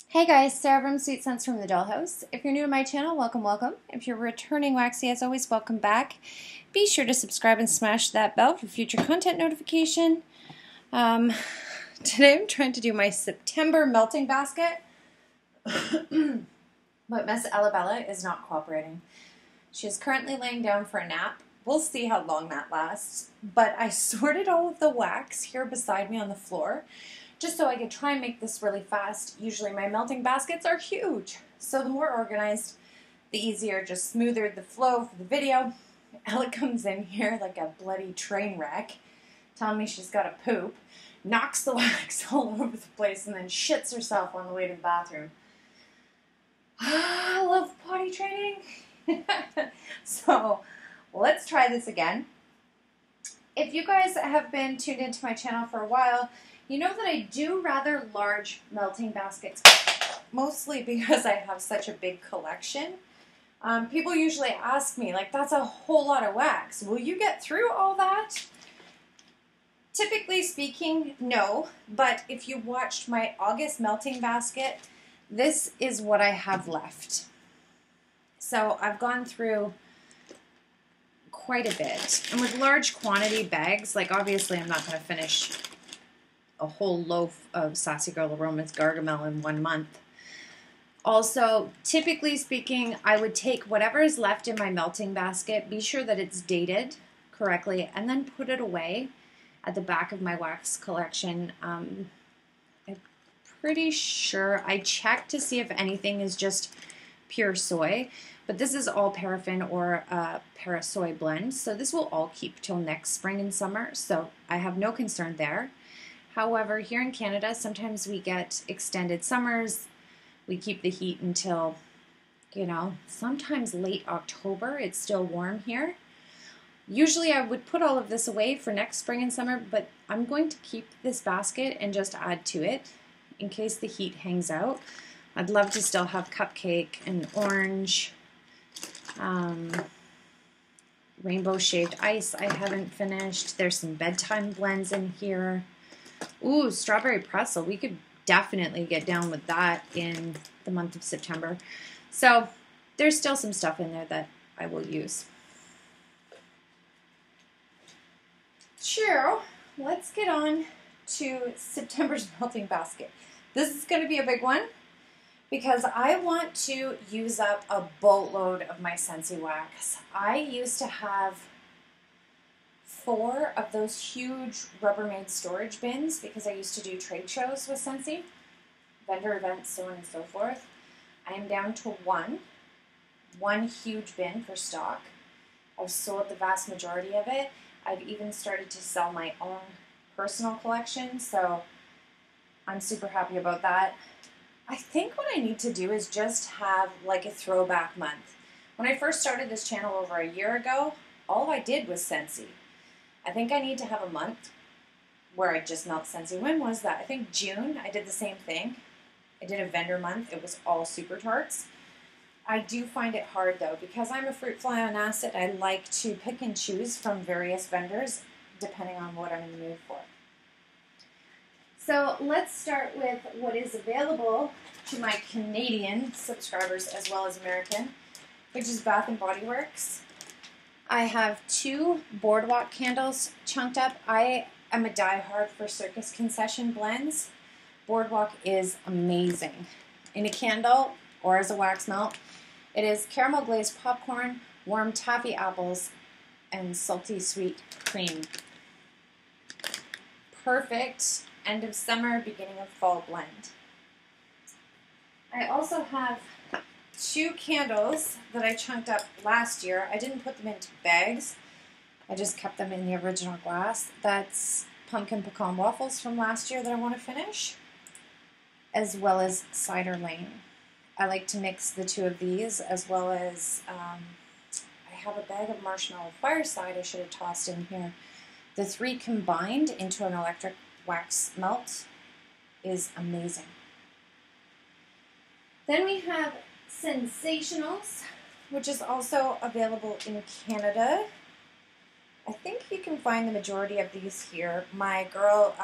Hey guys, Sarah from Sweet Scents from the Dollhouse. If you're new to my channel, welcome, welcome. If you're returning waxy, as always, welcome back. Be sure to subscribe and smash that bell for future content notification. Today I'm trying to do my September melting basket, but Miss Alabella is not cooperating. She is currently laying down for a nap. We'll see how long that lasts, but I sorted all of the wax here beside me on the floor, just so I could try and make this really fast. Usually my melting baskets are huge, so the more organized, the easier, just smoother the flow for the video. Ella comes in here like a bloody train wreck, telling me she's got to poop, knocks the wax all over the place, and then shits herself on the way to the bathroom. I love potty training. So let's try this again. If you guys have been tuned into my channel for a while, you know that I do rather large melting baskets, mostly because I have such a big collection. People usually ask me, like, that's a whole lot of wax. Will you get through all that? Typically speaking, no. But if you watched my August melting basket, this is what I have left. So I've gone through quite a bit. And with large quantity bags, like obviously I'm not going to finish a whole loaf of Sassy Girl Aromas Gargamel in 1 month. Also, typically speaking, I would take whatever is left in my melting basket, be sure that it's dated correctly, and then put it away at the back of my wax collection. I'm pretty sure I checked to see if anything is just pure soy, but this is all paraffin or para-soy blend, so this will all keep till next spring and summer, so I have no concern there. However, here in Canada, sometimes we get extended summers. We keep the heat until, sometimes late October. It's still warm here. Usually I would put all of this away for next spring and summer, but I'm going to keep this basket and just add to it in case the heat hangs out. I'd love to still have cupcake and orange, rainbow shaved ice I haven't finished. There's some bedtime blends in here. Ooh, strawberry pretzel. We could definitely get down with that in the month of September. So there's still some stuff in there that I will use. Sure, let's get on to September's melting basket. This is going to be a big one because I want to use up a boatload of my Scentsy wax. I used to have 4 of those huge Rubbermaid storage bins because I used to do trade shows with Scentsy, vendor events, so on and so forth. I am down to one huge bin for stock. I've sold the vast majority of it. I've even started to sell my own personal collection, so I'm super happy about that. I think what I need to do is just have like a throwback month. When I first started this channel over a year ago, all I did was Scentsy. I think I need to have a month where I just melt Scentsy. When was that? I think June, I did the same thing. I did a vendor month. It was all Super Tarts. I do find it hard though, because I'm a fruit fly on acid. I like to pick and choose from various vendors depending on what I'm in the mood for. So let's start with what is available to my Canadian subscribers as well as American, which is Bath & Body Works. I have 2 Boardwalk candles chunked up. I am a diehard for Circus Concession blends. Boardwalk is amazing. In a candle or as a wax melt, it is caramel glazed popcorn, warm taffy apples, and salty sweet cream. Perfect end of summer, beginning of fall blend. I also have 2 candles that I chunked up last year. I didn't put them into bags. I just kept them in the original glass. That's pumpkin pecan waffles from last year that I want to finish, as well as Cider Lane. I like to mix the 2 of these, as well as I have a bag of Marshmallow Fireside I should have tossed in here. The 3 combined into an electric wax melt is amazing. Then we have Sensationals, which is also available in Canada. I think you can find the majority of these here. My girl,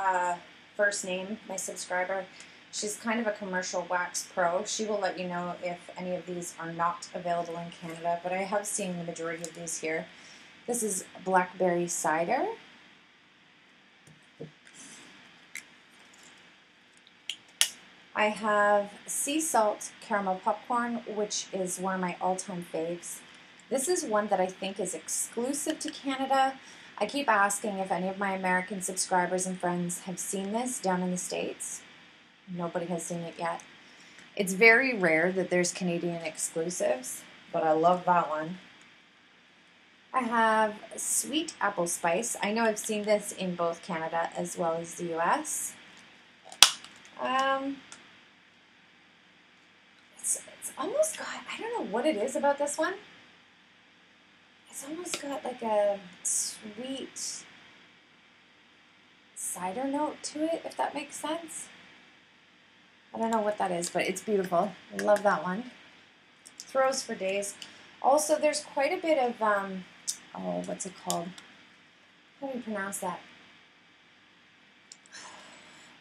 First Name, my subscriber, She's kind of a commercial wax pro. She will let you know if any of these are not available in Canada, but I have seen the majority of these here. This is Blackberry Cider. I have Sea Salt Caramel Popcorn, which is one of my all-time faves. This is one that I think is exclusive to Canada. I keep asking if any of my American subscribers and friends have seen this down in the States. Nobody has seen it yet. It's very rare that there's Canadian exclusives, but I love that one. I have Sweet Apple Spice. I know I've seen this in both Canada as well as the US. It's almost got, I don't know what it is about this one. It's almost got like a sweet cider note to it, if that makes sense. I don't know what that is, but it's beautiful. I love that one. Throws for days. Also, there's quite a bit of, oh, what's it called? How do you pronounce that?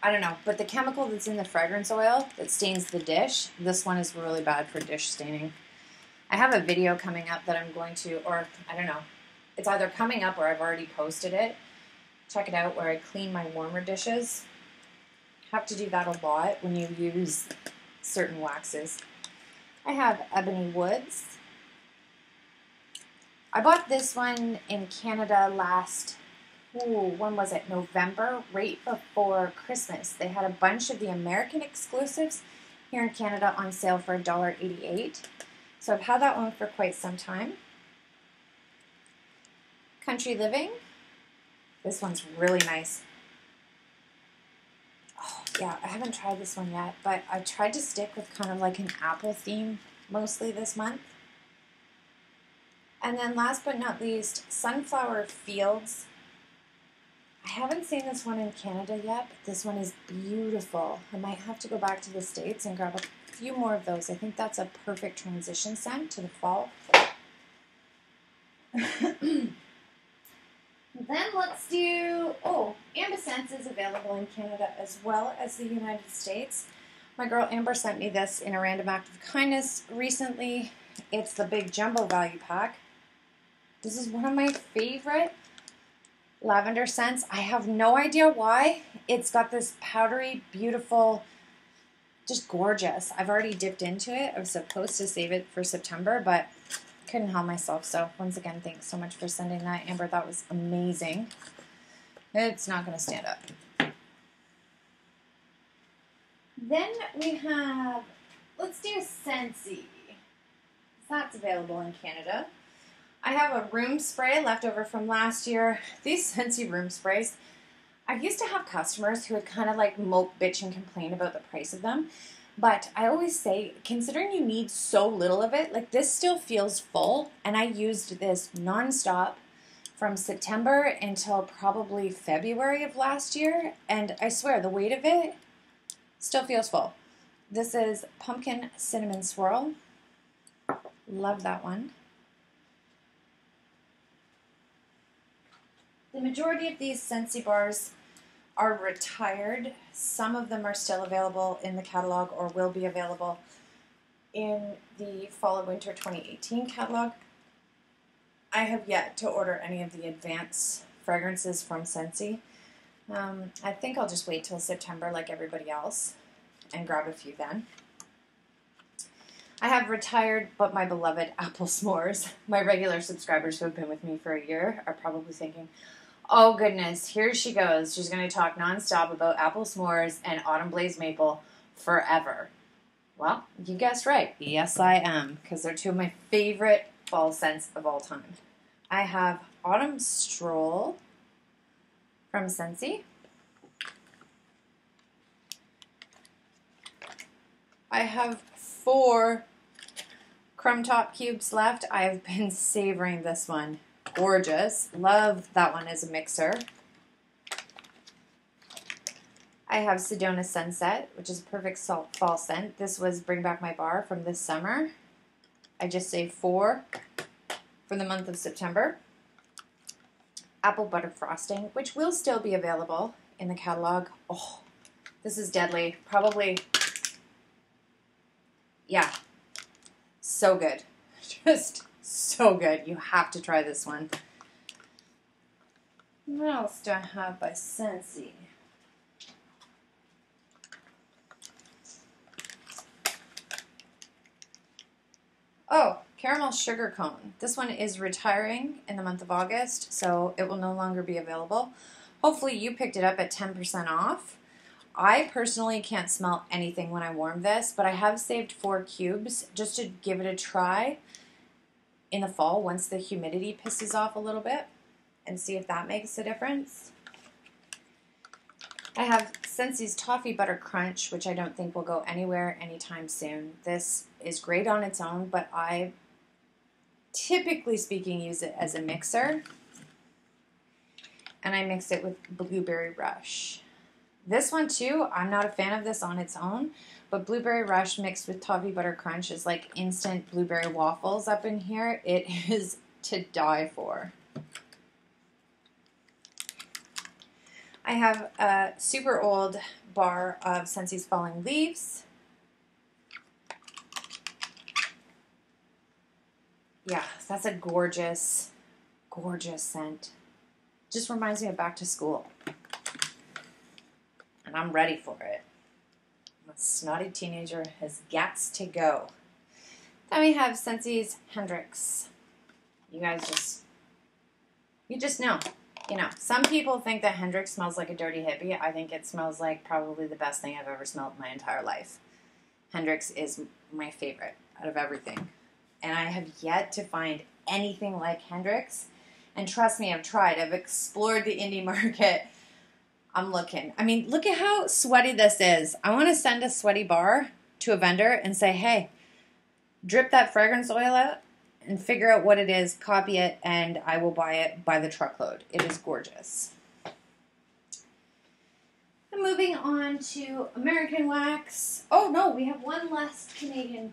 I don't know, but the chemical that's in the fragrance oil that stains the dish, this one is really bad for dish staining. I have a video coming up that I'm going to, or I don't know, it's either coming up or I've already posted it. Check it out, where I clean my warmer dishes. Have to do that a lot when you use certain waxes. I have Evany Woods. I bought this one in Canada last, when was it? November, right before Christmas. They had a bunch of the American exclusives here in Canada on sale for $1.88. So I've had that one for quite some time. Country Living. This one's really nice. Oh, yeah, I haven't tried this one yet, but I tried to stick with kind of like an apple theme mostly this month. And then last but not least, Sunflower Fields. I haven't seen this one in Canada yet, but this one is beautiful. I might have to go back to the States and grab a few more of those. I think that's a perfect transition scent to the fall. Then let's do, oh, Amber Scents is available in Canada as well as the United States. My girl Amber sent me this in a random act of kindness recently. It's the big jumbo value pack. This is one of my favorite lavender scents. I have no idea why. It's got this powdery, beautiful, just gorgeous. I've already dipped into it. I was supposed to save it for September, but couldn't help myself. So once again, thanks so much for sending that, Amber. That was amazing. It's not going to stand up. Then we have, let's do Scentsy. That's available in Canada. I have a room spray left over from last year. These Scentsy room sprays, I used to have customers who would kind of like mope, bitch, and complain about the price of them. But I always say, considering you need so little of it, like this still feels full. And I used this nonstop from September until probably February of last year. And I swear, the weight of it still feels full. This is Pumpkin Cinnamon Swirl. Love that one. The majority of these Scentsy bars are retired. Some of them are still available in the catalog or will be available in the Fall and Winter 2018 catalog. I have yet to order any of the advanced fragrances from Scentsy. I think I'll just wait till September like everybody else and grab a few then. I have retired but my beloved apple s'mores. My regular subscribers who have been with me for a year are probably thinking, oh goodness, here she goes. She's going to talk nonstop about apple s'mores and autumn blaze maple forever. Well, you guessed right. Yes, I am, because they're two of my favorite fall scents of all time. I have Autumn Stroll from Scentsy. I have 4 crumb top cubes left. I have been savoring this one. Gorgeous. Love that one as a mixer. I have Sedona Sunset, which is a perfect fall scent. This was Bring Back My Bar from this summer. I just saved 4 for the month of September. Apple Butter Frosting, which will still be available in the catalog. Oh, This is deadly. Probably, yeah, so good. Just so good. You have to try this one. What else do I have by Scentsy? Oh, caramel sugar cone. This one is retiring in the month of August, so it will no longer be available. Hopefully you picked it up at 10% off. I personally can't smell anything when I warm this, but I have saved 4 cubes just to give it a try in the fall once the humidity pisses off a little bit and see if that makes a difference. I have Scentsy's Toffee Butter Crunch, which I don't think will go anywhere anytime soon. This is great on its own, but I, typically speaking, use it as a mixer. And I mix it with Blueberry Rush. This one, too, I'm not a fan of this on its own, but Blueberry Rush mixed with Toffee Butter Crunch is like instant blueberry waffles up in here. It is to die for. I have a super old bar of Scentsy's Falling Leaves. Yeah, that's a gorgeous, gorgeous scent. Just reminds me of back to school. And I'm ready for it. My snotty teenager has gots to go. Then we have Scentsy's Hendrix. You guys you just know. You know, some people think that Hendrix smells like a dirty hippie. I think it smells like probably the best thing I've ever smelled in my entire life. Hendrix is my favorite out of everything. And I have yet to find anything like Hendrix. And trust me, I've tried. I've explored the indie market. I'm looking. I mean, look at how sweaty this is. I want to send a sweaty bar to a vendor and say, hey, drip that fragrance oil out and figure out what it is, copy it, and I will buy it by the truckload. It is gorgeous. And moving on to American Wax. Oh, no, we have one last Canadian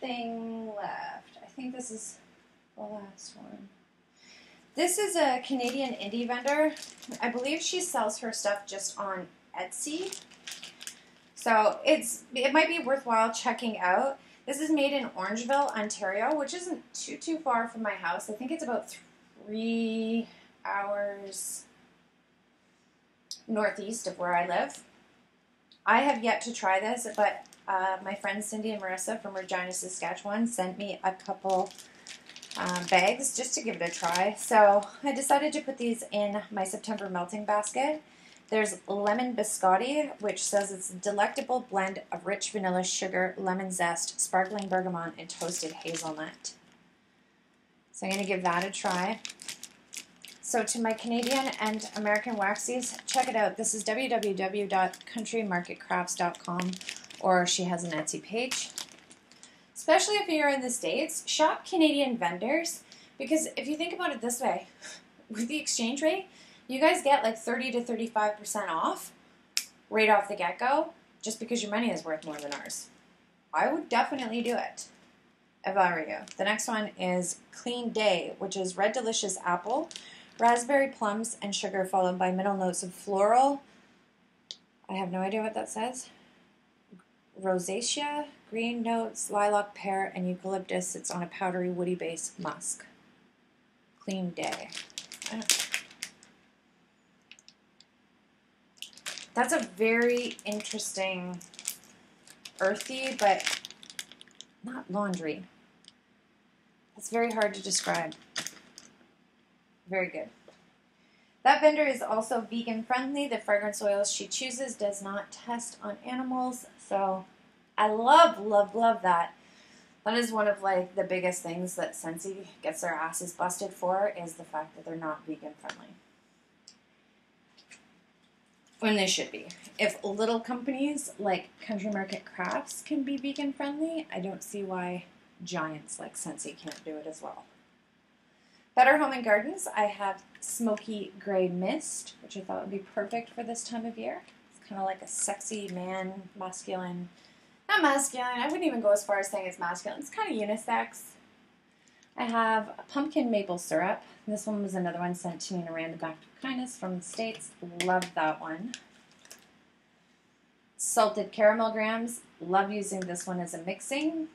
thing left. I think this is the last one. This is a Canadian indie vendor. I believe she sells her stuff just on Etsy. So it might be worthwhile checking out. This is made in Orangeville, Ontario, which isn't too far from my house. I think it's about 3 hours northeast of where I live. I have yet to try this, but my friends Cindy and Marissa from Regina, Saskatchewan sent me a couple bags just to give it a try. So I decided to put these in my September melting basket. There's lemon biscotti, which says it's a delectable blend of rich vanilla sugar, lemon zest, sparkling bergamot, and toasted hazelnut. So I'm going to give that a try. So to my Canadian and American waxies, check it out. This is www.countrymarketcrafts.com, or she has an Etsy page. Especially if you're in the States, shop Canadian vendors, because if you think about it this way, with the exchange rate, you guys get like 30 to 35% off right off the get-go, just because your money is worth more than ours. I would definitely do it if I were you. The next one is Clean Day, which is red delicious apple, raspberry plums, and sugar, followed by middle notes of floral. I have no idea what that says. Rosacea, green notes, lilac, pear, and eucalyptus. It's on a powdery, woody base musk. Clean Day. That's a very interesting, earthy, but not laundry. It's very hard to describe. Very good. That vendor is also vegan friendly. The fragrance oils she chooses does not test on animals. So I love, love, love that. That is one of like the biggest things that Scentsy gets their asses busted for, is the fact that they're not vegan friendly. When they should be. If little companies like Country Market Crafts can be vegan friendly, I don't see why giants like Scentsy can't do it as well. Better Home and Gardens, I have Smoky Gray Mist, which I thought would be perfect for this time of year. It's kind of like a sexy man, masculine. Not masculine, I wouldn't even go as far as saying it's masculine. It's kind of unisex. I have a pumpkin maple syrup. This one was another one sent to me in a random act of kindness from the States. Love that one. Salted caramel grams. Love using this one as a mixing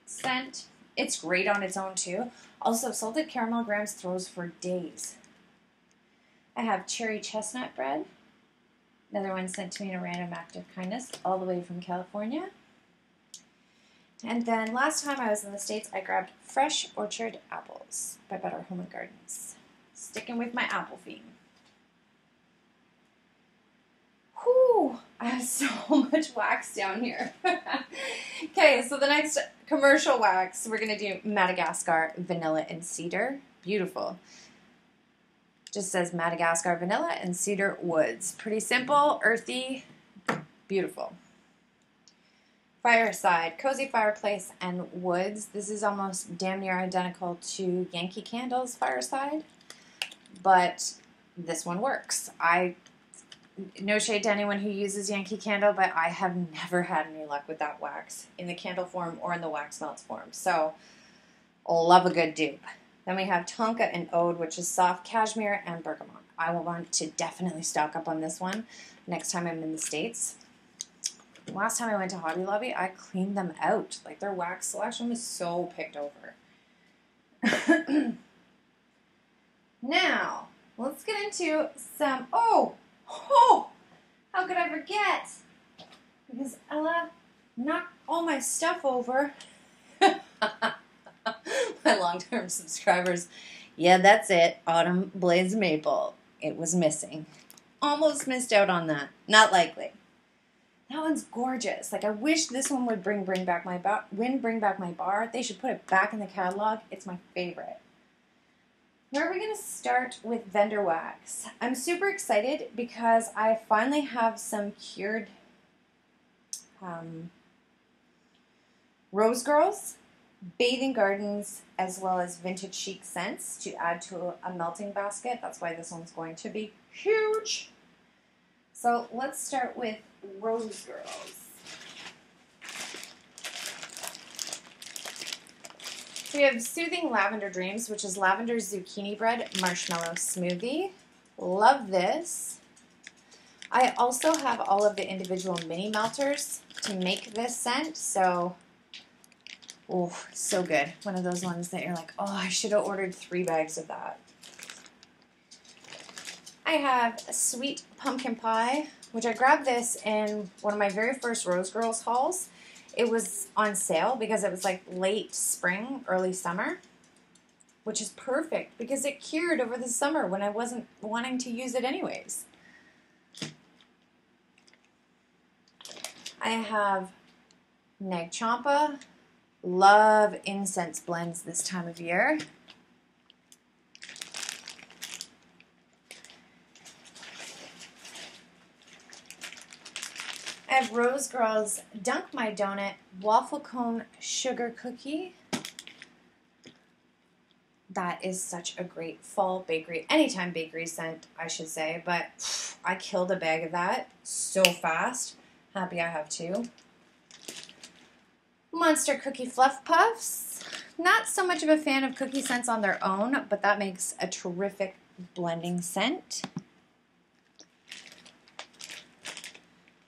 scent. It's great on its own too. Also, salted caramel grams throws for days. I have cherry chestnut bread. Another one sent to me in a random act of kindness all the way from California. And then last time I was in the States, I grabbed Fresh Orchard Apples by Better Home and Gardens. Sticking with my apple theme. Whew, I have so much wax down here. Okay, so the next commercial wax, we're going to do Madagascar Vanilla and Cedar. Beautiful. Just says Madagascar Vanilla and Cedar Woods. Pretty simple, earthy, beautiful. Fireside, Cozy Fireplace and Woods. This is almost damn near identical to Yankee Candle's Fireside, but this one works. No shade to anyone who uses Yankee Candle, but I have never had any luck with that wax in the candle form or in the wax melts form. So, love a good dupe. Then we have Tonka and Ode, which is soft cashmere and bergamot. I will want to definitely stock up on this one next time I'm in the States. Last time I went to Hobby Lobby, I cleaned them out. Like, their wax selection was so picked over. Now, let's get into some... Oh, how could I forget? Because Ella knocked all my stuff over. My long-term subscribers. Yeah, that's it. Autumn Blaze Maple. It was missing. Almost missed out on that. Not likely. That one's gorgeous. Like, I wish this one would bring back my bar. They should put it back in the catalog. It's my favorite. Where are we going to start with vendor wax? I'm super excited because I finally have some cured Rose Girls, Bathing Gardens, as well as vintage chic scents to add to a melting basket. That's why this one's going to be huge. So let's start with Rose Girls. We have Soothing Lavender Dreams, which is lavender zucchini bread marshmallow smoothie. Love this. I also have all of the individual mini melters to make this scent, so oh, so good. One of those ones that you're like, oh, I should have ordered 3 bags of that. I have Sweet Pumpkin Pie, which I grabbed this in one of my very first Rose Girls hauls. It was on sale because it was like late spring, early summer, which is perfect because it cured over the summer when I wasn't wanting to use it anyways. I have Nag Champa. Love incense blends this time of year. I have Rose Girls Dunk My Donut Waffle Cone Sugar Cookie. That is such a great fall bakery, anytime bakery scent, I should say, but I killed a bag of that so fast. Happy I have 2. Monster Cookie Fluff Puffs. Not so much of a fan of cookie scents on their own, but that makes a terrific blending scent.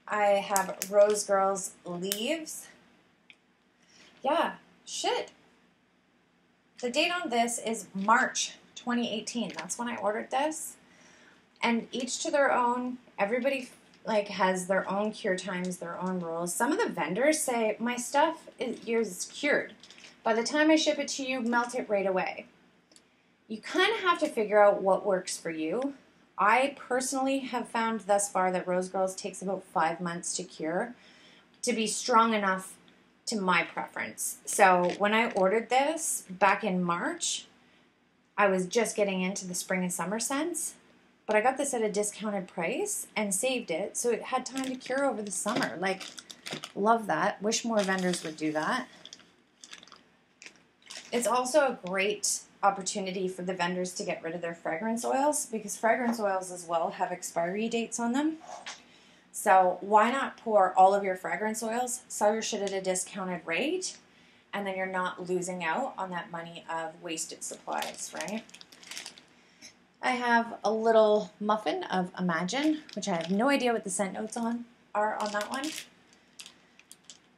I have Rose Girls Leaves. Yeah, shit. The date on this is March 2018. That's when I ordered this. And each to their own. Everybody like has their own cure times, their own rules. Some of the vendors say, my stuff is cured. By the time I ship it to you, melt it right away. You kind of have to figure out what works for you. I personally have found thus far that Rose Girls takes about 5 months to cure to be strong enough to my preference. So when I ordered this back in March, I was just getting into the spring and summer scents, but I got this at a discounted price and saved it, so it had time to cure over the summer. Like, love that. Wish more vendors would do that. It's also a great opportunity for the vendors to get rid of their fragrance oils, because fragrance oils as well have expiry dates on them. So why not pour all of your fragrance oils, sell your shit at a discounted rate, and then you're not losing out on that money of wasted supplies, right? I have a little muffin of Imagine, which I have no idea what the scent notes are on that one.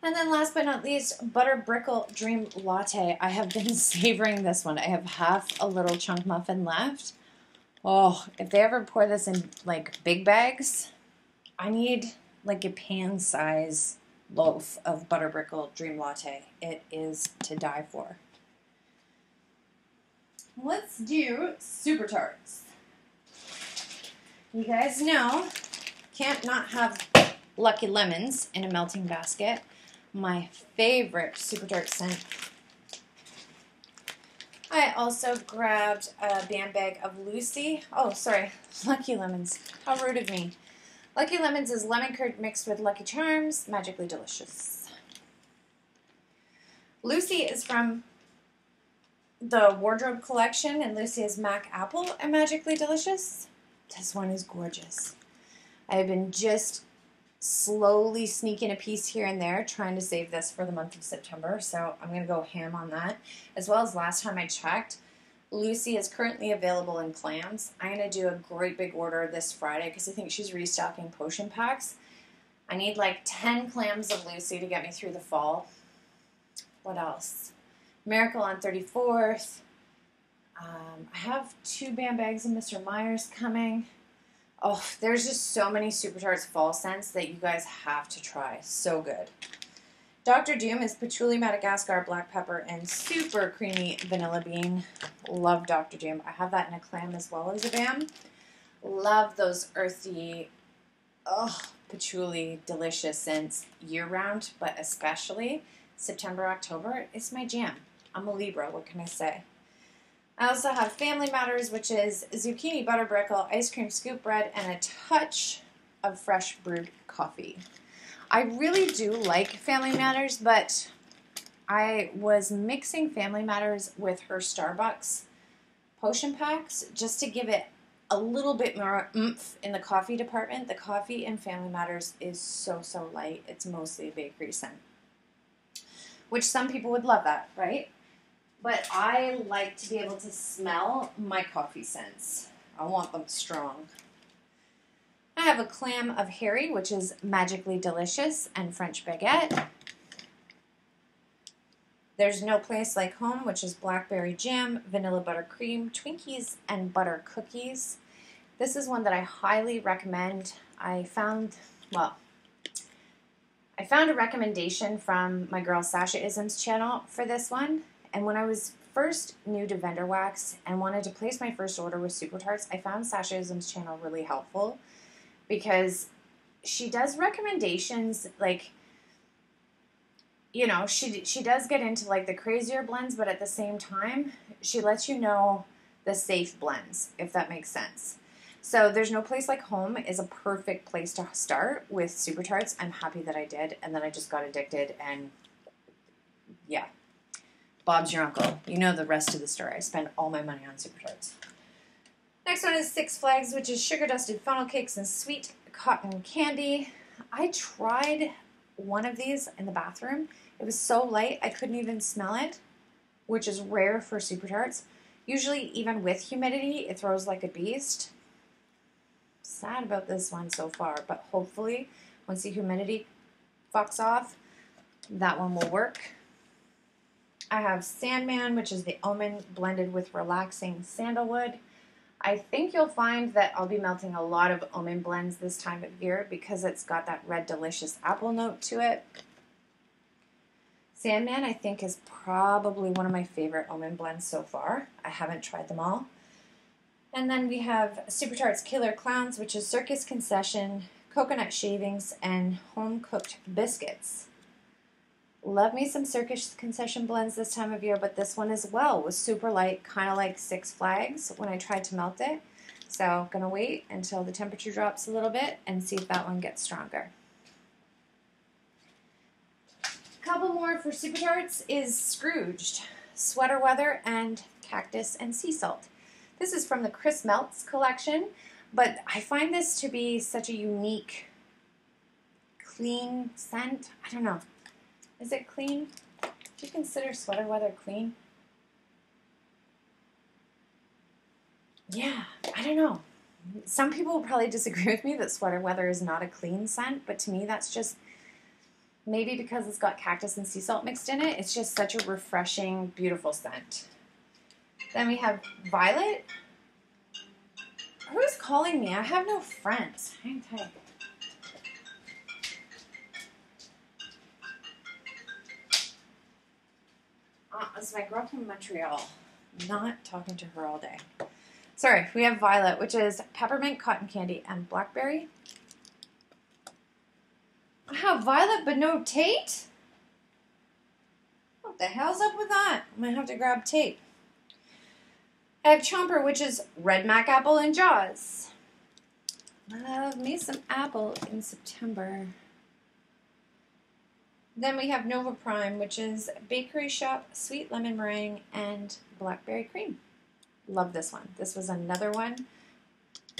And then last but not least, Butter Brickle Dream Latte. I have been savoring this one. I have half a little chunk muffin left. Oh, if they ever pour this in like big bags, I need like a pan size loaf of Butter Brickle Dream Latte. It is to die for. Let's do Super Tarts. You guys know, can't not have Lucky Lemons in a melting basket. My favorite Super Tart scent. I also grabbed a band bag of Lucy. Oh, sorry, Lucky Lemons. How rude of me. Lucky Lemons is lemon curd mixed with Lucky Charms. Magically delicious. Lucy is from the Wardrobe collection, and Lucy is Mac Apple and Magically Delicious. This one is gorgeous. I have been just slowly sneaking a piece here and there, trying to save this for the month of September, so I'm going to go ham on that. As well as last time I checked, Lucy is currently available in clams. I'm going to do a great big order this Friday because I think she's restocking potion packs. I need like 10 clams of Lucy to get me through the fall. What else? Miracle on 34th. I have 2 band bags of Mr. Myers coming. Oh, there's just so many Super Tarts fall scents that you guys have to try. So good. Dr. Doom is patchouli, Madagascar, black pepper, and super creamy vanilla bean. Love Dr. Doom. I have that in a clam as well as a bam. Love those earthy, patchouli, delicious scents year-round, but especially September, October is my jam. I'm a Libra, what can I say? I also have Family Matters, which is zucchini butter brickle, ice cream scoop bread, and a touch of fresh brewed coffee. I really do like Family Matters, but I was mixing Family Matters with her Starbucks potion packs just to give it a little bit more oomph in the coffee department. The coffee in Family Matters is so, so light. It's mostly a bakery scent, which some people would love that, right? But I like to be able to smell my coffee scents. I want them strong. I have a clam of Harry, which is Magically Delicious, and French Baguette. There's No Place Like Home, which is Blackberry Jam, Vanilla Buttercream, Twinkies, and Butter Cookies. This is one that I highly recommend. I found a recommendation from my girl Sasha Ism's channel for this one. And when I was first new to vendor wax and wanted to place my first order with Super Tarts, I found Sasha Ism's channel really helpful because she does recommendations, like, you know, she does get into like the crazier blends, but at the same time, she lets you know the safe blends, if that makes sense. So There's No Place Like Home is a perfect place to start with Super Tarts. I'm happy that I did, and then I just got addicted, and yeah. Bob's your uncle. You know the rest of the story. I spend all my money on Super Tarts. Next one is Six Flags, which is sugar-dusted funnel cakes and sweet cotton candy. I tried one of these in the bathroom. It was so light I couldn't even smell it, which is rare for Super Tarts. Usually, even with humidity, it throws like a beast. Sad about this one so far, but hopefully, once the humidity fucks off, that one will work. I have Sandman, which is the almond blended with relaxing sandalwood. I think you'll find that I'll be melting a lot of almond blends this time of year because it's got that red delicious apple note to it. Sandman, I think, is probably one of my favorite almond blends so far. I haven't tried them all. And then we have Super Tarts Killer Klowns, which is circus concession, coconut shavings, and home-cooked biscuits. Love me some circus concession blends this time of year, but this one as well was super light, kind of like Six Flags when I tried to melt it. So gonna wait until the temperature drops a little bit and see if that one gets stronger. Couple more for Super Tarts is Scrooged, Sweater Weather, and Cactus and Sea Salt. This is from the Chris Melts collection, but I find this to be such a unique, clean scent. I don't know. Is it clean? Do you consider Sweater Weather clean? Yeah, I don't know. Some people will probably disagree with me that Sweater Weather is not a clean scent, but to me that's just, Maybe because it's got cactus and sea salt mixed in it. It's just such a refreshing, beautiful scent. Then we have violet. Who's calling me? I have no friends. Hang tight. This is my girl from Montreal. I'm not talking to her all day. Sorry, we have violet, which is peppermint, cotton candy, and blackberry. I have violet, but no Tate? What the hell's up with that? I'm going to have to grab Tate. I have chomper, which is red mac apple and Jaws. Love me some apple in September. Then we have Nova Prime, which is Bakery Shop, Sweet Lemon Meringue, and Blackberry Cream. Love this one. This was another one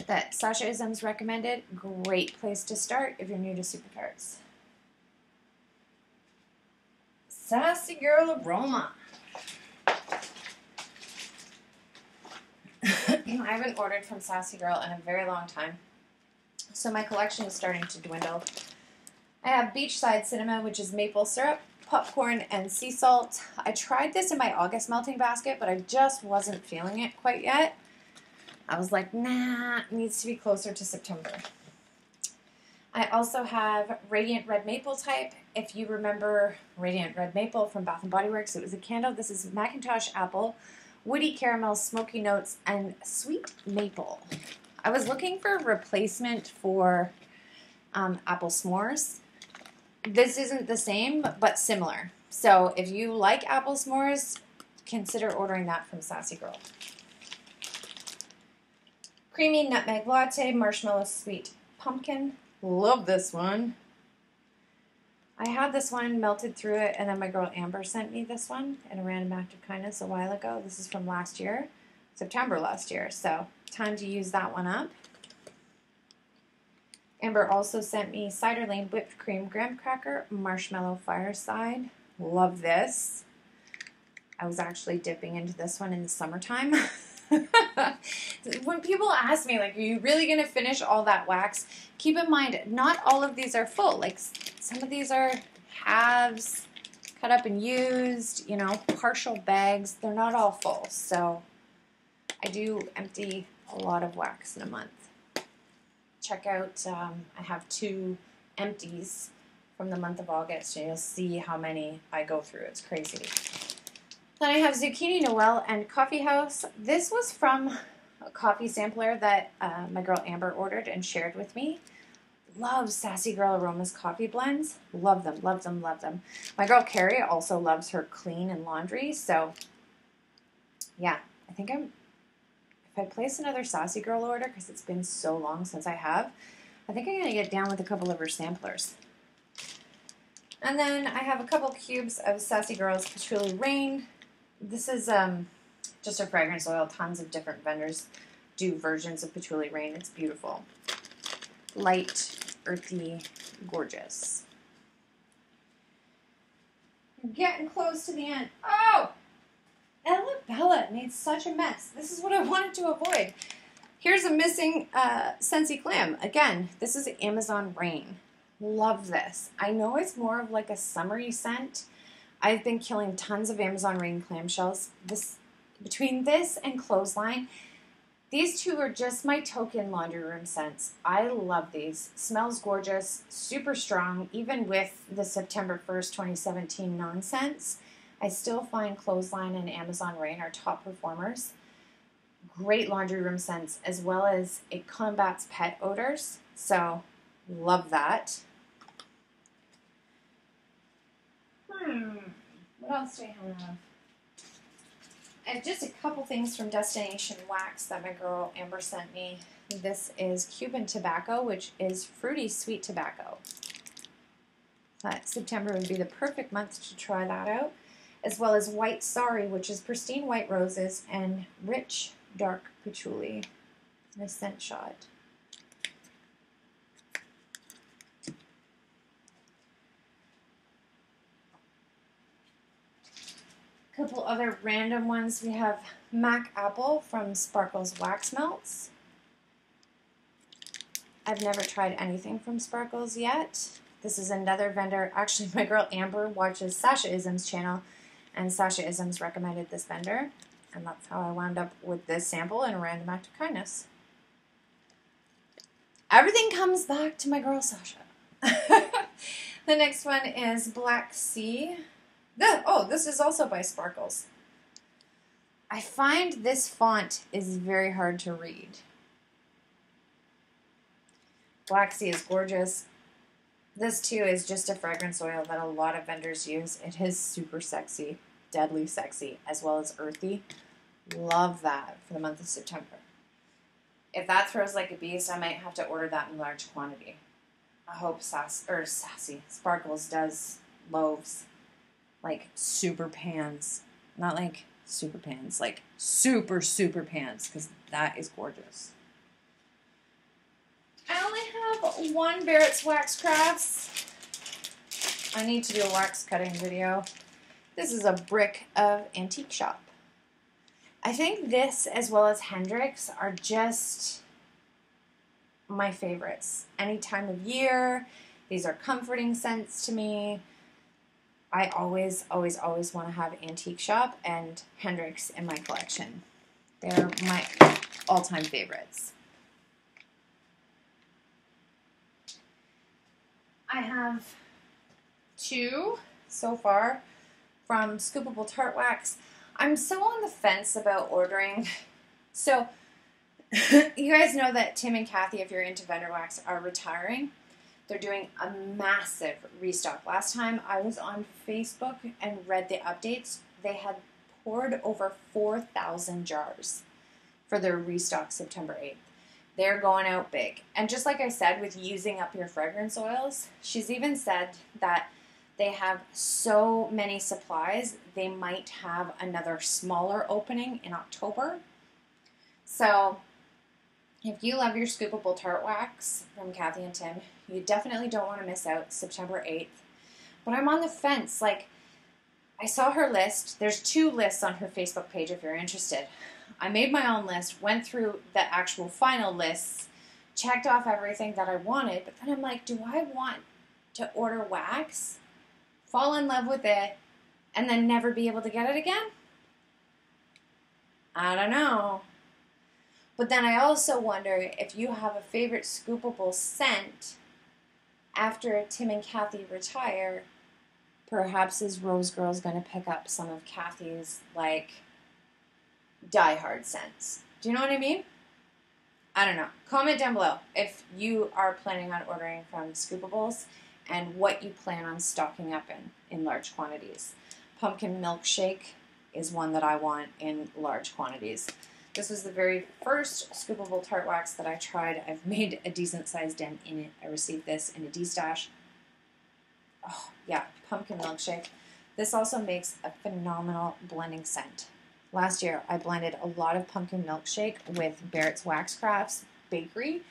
that Sasha Isms recommended. Great place to start if you're new to Supercharged. Sassy Girl Aroma. I haven't ordered from Sassy Girl in a very long time, so my collection is starting to dwindle. I have Beachside Cinema, which is maple syrup, popcorn, and sea salt. I tried this in my August melting basket, but I just wasn't feeling it quite yet. I was like, nah, it needs to be closer to September. I also have Radiant Red Maple type. If you remember Radiant Red Maple from Bath & Body Works, it was a candle. This is Macintosh Apple, woody caramel, smoky notes, and sweet maple. I was looking for a replacement for apple s'mores. This isn't the same, but similar. So if you like apple s'mores, consider ordering that from Sassy Girl. Creamy Nutmeg Latte, Marshmallow Sweet Pumpkin. Love this one. I had this one, melted through it, and then my girl Amber sent me this one in a random act of kindness a while ago. This is from last year, September last year, so time to use that one up. Amber also sent me Cider Lane Whipped Cream Graham Cracker, Marshmallow Fireside. Love this. I was actually dipping into this one in the summertime. When people ask me, like, are you really going to finish all that wax? Keep in mind, not all of these are full. Like, some of these are halves, cut up and used, you know, partial bags. They're not all full. So I do empty a lot of wax in a month. Check out, I have 2 empties from the month of August, and you'll see how many I go through. It's crazy. Then I have Zucchini Noel and Coffee House. This was from a coffee sampler that my girl Amber ordered and shared with me. Love Sassy Girl Aromas coffee blends. Love them, love them, love them. My girl Carrie also loves her clean and laundry. So, yeah, I think if I place another Sassy Girl order, because it's been so long since I have, I think I'm going to get down with a couple of her samplers. And then I have a couple cubes of Sassy Girl's Patrulla Rain. This is just a fragrance oil. Tons of different vendors do versions of Patrulla Rain. It's beautiful. Light, earthy, gorgeous. I'm getting close to the end. Oh! Ella Bella made such a mess. This is what I wanted to avoid. Here's a missing Scentsy Clam. Again, this is Amazon Rain. Love this. I know it's more of like a summery scent. I've been killing tons of Amazon Rain clamshells. Between this and Clothesline, these two are just my token laundry room scents. I love these. Smells gorgeous, super strong, even with the September 1st, 2017 nonsense. I still find Clothesline and Amazon Rain are top performers. Great laundry room scents, as well as it combats pet odors. So, love that. What else do I have? I have just a couple things from Destination Wax that my girl Amber sent me. This is Cuban Tobacco, which is fruity sweet tobacco. Thought September would be the perfect month to try that out. As well as White Sorry, which is pristine white roses and rich dark patchouli in a scent shot. Couple other random ones. We have Mac Apple from Sparkle's Wax Melts. I've never tried anything from Sparkle's yet. This is another vendor. Actually, my girl Amber watches Sasha Ism's channel, and Sasha Isms recommended this vendor, and that's how I wound up with this sample and a random act of kindness. Everything comes back to my girl Sasha. The next one is Black Sea. This is also by Sparkles. I find this font is very hard to read. Black Sea is gorgeous. This too is just a fragrance oil that a lot of vendors use. It is super sexy, deadly sexy, as well as earthy. Love that for the month of September. If that throws like a beast, I might have to order that in large quantity. I hope Sparkles does loaves, like super pans. Not like super pans, like super pans, because that is gorgeous. I only have one Barrett's Wax Crafts. I need to do a wax cutting video. This is a brick of Antique Shop. I think this, as well as Hendrix, are just my favorites. Any time of year, these are comforting scents to me. I always want to have Antique Shop and Hendrix in my collection. They're my all-time favorites. I have two so far from Scoopable Tart Wax. I'm so on the fence about ordering. So, you guys know that Tim and Kathy, if you're into vendor wax, are retiring. They're doing a massive restock. Last time I was on Facebook and read the updates, they had poured over 4,000 jars for their restock September 8th. They're going out big. And just like I said, with using up your fragrance oils, she's even said that they have so many supplies, they might have another smaller opening in October. So if you love your Scoopable Tart Wax from Kathy and Tim, you definitely don't want to miss out September 8th. But I'm on the fence. Like, I saw her list. There's 2 lists on her Facebook page if you're interested. I made my own list, went through the actual final lists, checked off everything that I wanted, but then I'm like, do I want to order wax, fall in love with it, and then never be able to get it again? I don't know. But then I also wonder if you have a favorite scoopable scent after Tim and Kathy retire, perhaps is Rose Girl's going to pick up some of Kathy's, like, die-hard scents. Do you know what I mean? I don't know. Comment down below if you are planning on ordering from Scoopables and what you plan on stocking up in large quantities. Pumpkin Milkshake is one that I want in large quantities. This was the very first Scoopable Tart Wax that I tried. I've made a decent-sized dent in it. I received this in a D-stash. Oh, yeah, Pumpkin Milkshake. This also makes a phenomenal blending scent. Last year, I blended a lot of Pumpkin Milkshake with Barrett's Wax Crafts Bakery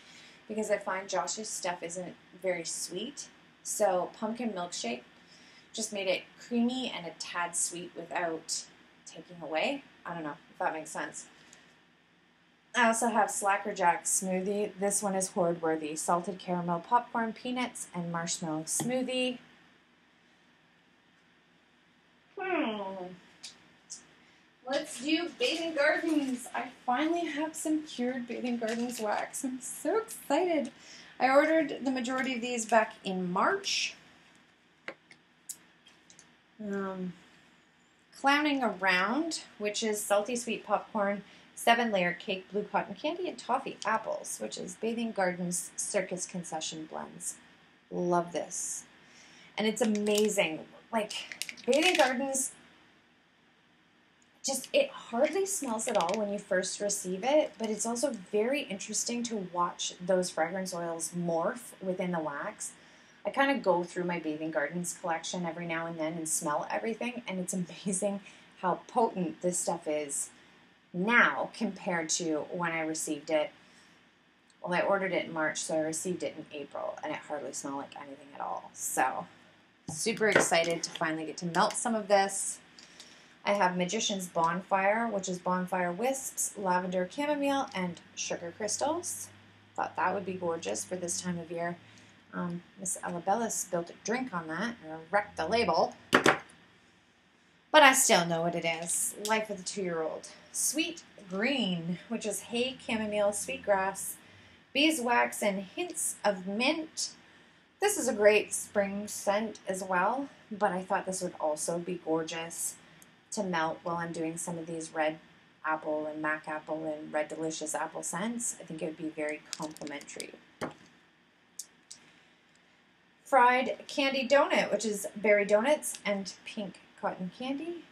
because I find Josh's stuff isn't very sweet. So Pumpkin Milkshake just made it creamy and a tad sweet without taking away. I don't know if that makes sense. I also have Slackerjack Smoothie. This one is hoard worthy. Salted caramel popcorn, peanuts, and marshmallow smoothie. Let's do Bathing Gardens. I finally have some cured Bathing Gardens wax. I'm so excited. I ordered the majority of these back in March. Clowning Around, which is salty sweet popcorn, 7-layer cake, blue cotton candy, and toffee apples, which is Bathing Gardens Circus Concession Blends. Love this. And it's amazing. Like, Bathing Gardens, just, it hardly smells at all when you first receive it, but it's also very interesting to watch those fragrance oils morph within the wax. I kind of go through my Bathing Gardens collection every now and then and smell everything, and it's amazing how potent this stuff is now compared to when I received it. Well, I ordered it in March, so I received it in April, and it hardly smelled like anything at all. So, super excited to finally get to melt some of this. I have Magician's Bonfire, which is bonfire wisps, lavender chamomile, and sugar crystals. Thought that would be gorgeous for this time of year. Miss Alabella spilled a drink on that and wrecked the label. But I still know what it is. Life with a 2-year-old. Sweet Green, which is hay, chamomile, sweetgrass, beeswax, and hints of mint. This is a great spring scent as well, but I thought this would also be gorgeous to melt while I'm doing some of these red apple and mac apple and red delicious apple scents. I think it would be very complimentary. Fried candy donut, which is berry donuts and pink cotton candy.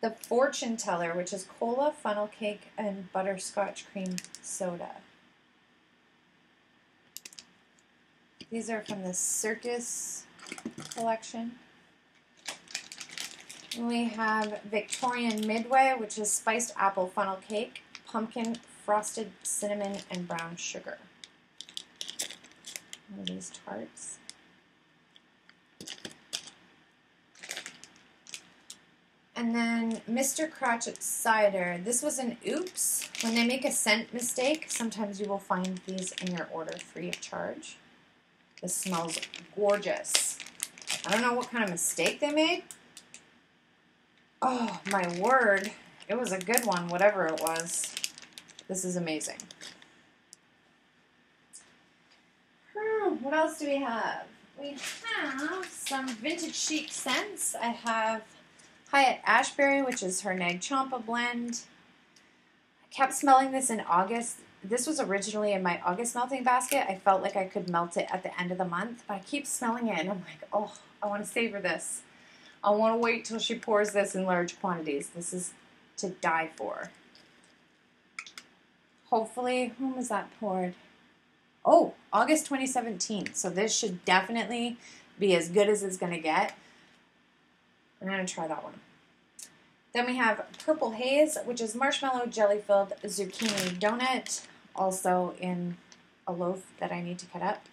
The Fortune Teller, which is cola, funnel cake, and butterscotch cream soda. These are from the Circus collection. We have Victorian Midway, which is spiced apple funnel cake, pumpkin, frosted cinnamon, and brown sugar. One of these tarts. And then Mr. Cratchit's Cider. This was an oops. When they make a scent mistake, sometimes you will find these in your order free of charge. This smells gorgeous. I don't know what kind of mistake they made. Oh, my word. It was a good one, whatever it was. This is amazing. What else do we have? We have some vintage chic scents. I have Hyatt Ashberry, which is her Nag Champa blend. I kept smelling this in August. This was originally in my August melting basket. I felt like I could melt it at the end of the month, but I keep smelling it and I'm like, oh, I want to savor this. I want to wait till she pours this in large quantities. This is to die for. Hopefully, when was that poured? Oh, August 2017. So this should definitely be as good as it's going to get. I'm going to try that one. Then we have Purple Haze, which is marshmallow jelly-filled zucchini donut, also in a loaf that I need to cut up.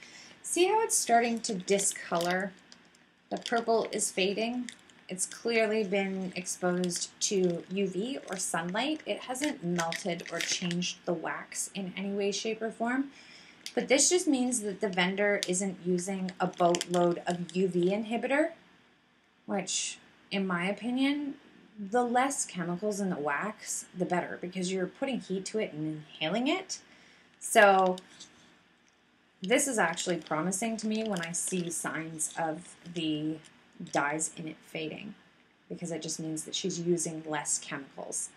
See how it's starting to discolor? The purple is fading. It's clearly been exposed to UV or sunlight. It hasn't melted or changed the wax in any way, shape, or form. But this just means that the vendor isn't using a boatload of UV inhibitor, which, in my opinion, the less chemicals in the wax, the better, because you're putting heat to it and inhaling it. So this is actually promising to me when I see signs of the dyes in it fading, because it just means that she's using less chemicals.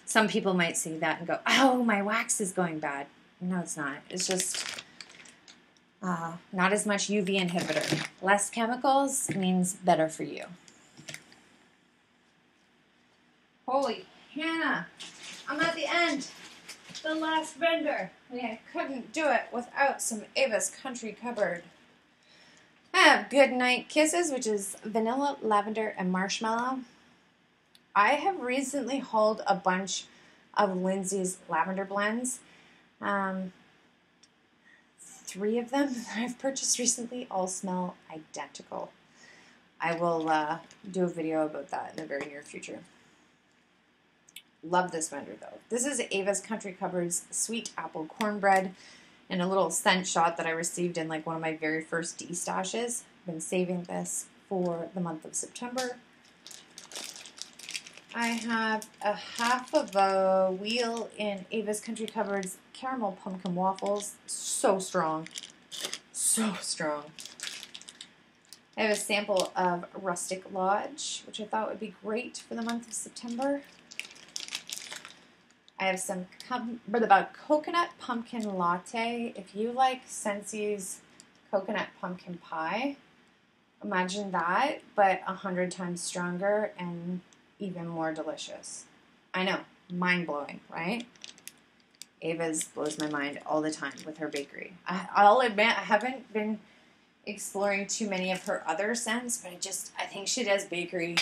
Some people might see that and go, oh, my wax is going bad. No, it's not. It's just not as much UV inhibitor. Less chemicals means better for you. Holy Hannah, I'm at the end. The last vendor. I couldn't do it without some Ava's Country Cupboard. I have Goodnight Kisses, which is vanilla, lavender, and marshmallow. I have recently hauled a bunch of Lindsay's lavender blends. 3 of them that I've purchased recently all smell identical. I will do a video about that in the very near future. Love this vendor though. This is Ava's Country Cupboard's Sweet Apple Cornbread and a little scent shot that I received in like one of my very first D-stashes. I've been saving this for the month of September. I have a half of a wheel in Ava's Country Cupboard's Caramel Pumpkin Waffles. So strong. So strong. I have a sample of Rustic Lodge, which I thought would be great for the month of September. I have some coconut pumpkin latte. If you like Scentsi's coconut pumpkin pie, imagine that, but 100 times stronger and even more delicious. I know, mind-blowing, right? Ava's blows my mind all the time with her bakery. I'll admit I haven't been exploring too many of her other scents, but I think she does bakery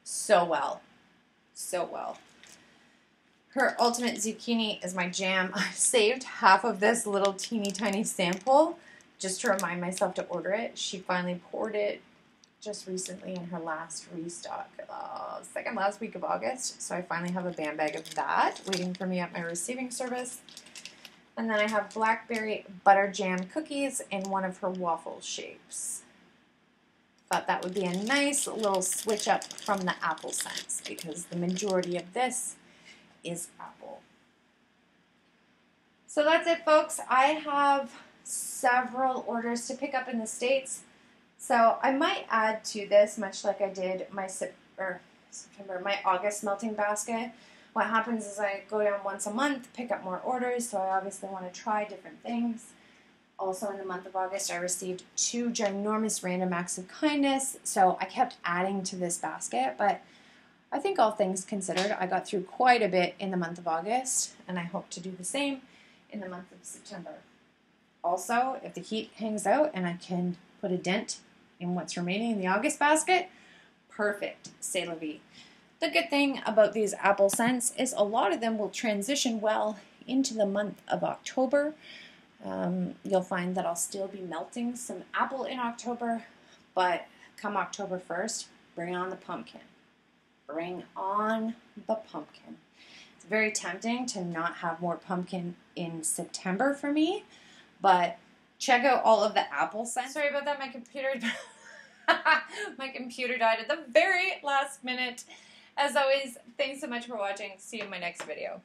so well. So well. Her Ultimate Zucchini is my jam. I saved half of this little teeny tiny sample just to remind myself to order it. She finally poured it just recently in her last restock, second last week of August. So I finally have a band bag of that waiting for me at my receiving service. And then I have Blackberry butter jam cookies in one of her waffle shapes. Thought that would be a nice little switch up from the apple scents because the majority of this is apple. So that's it, folks. I have several orders to pick up in the States. So I might add to this, much like I did my my August melting basket. What happens is I go down once a month, pick up more orders, so I obviously want to try different things. Also in the month of August, I received 2 ginormous random acts of kindness, so I kept adding to this basket, but I think all things considered, I got through quite a bit in the month of August, and I hope to do the same in the month of September. Also, if the heat hangs out and I can put a dent in what's remaining in the August basket, perfect, c'est la vie. The good thing about these apple scents is a lot of them will transition well into the month of October. You'll find that I'll still be melting some apple in October, but come October 1st, bring on the pumpkin. Bring on the pumpkin. It's very tempting to not have more pumpkin in September for me, but check out all of the apple scents. Sorry about that, my computer died at the very last minute. As always, thanks so much for watching. See you in my next video.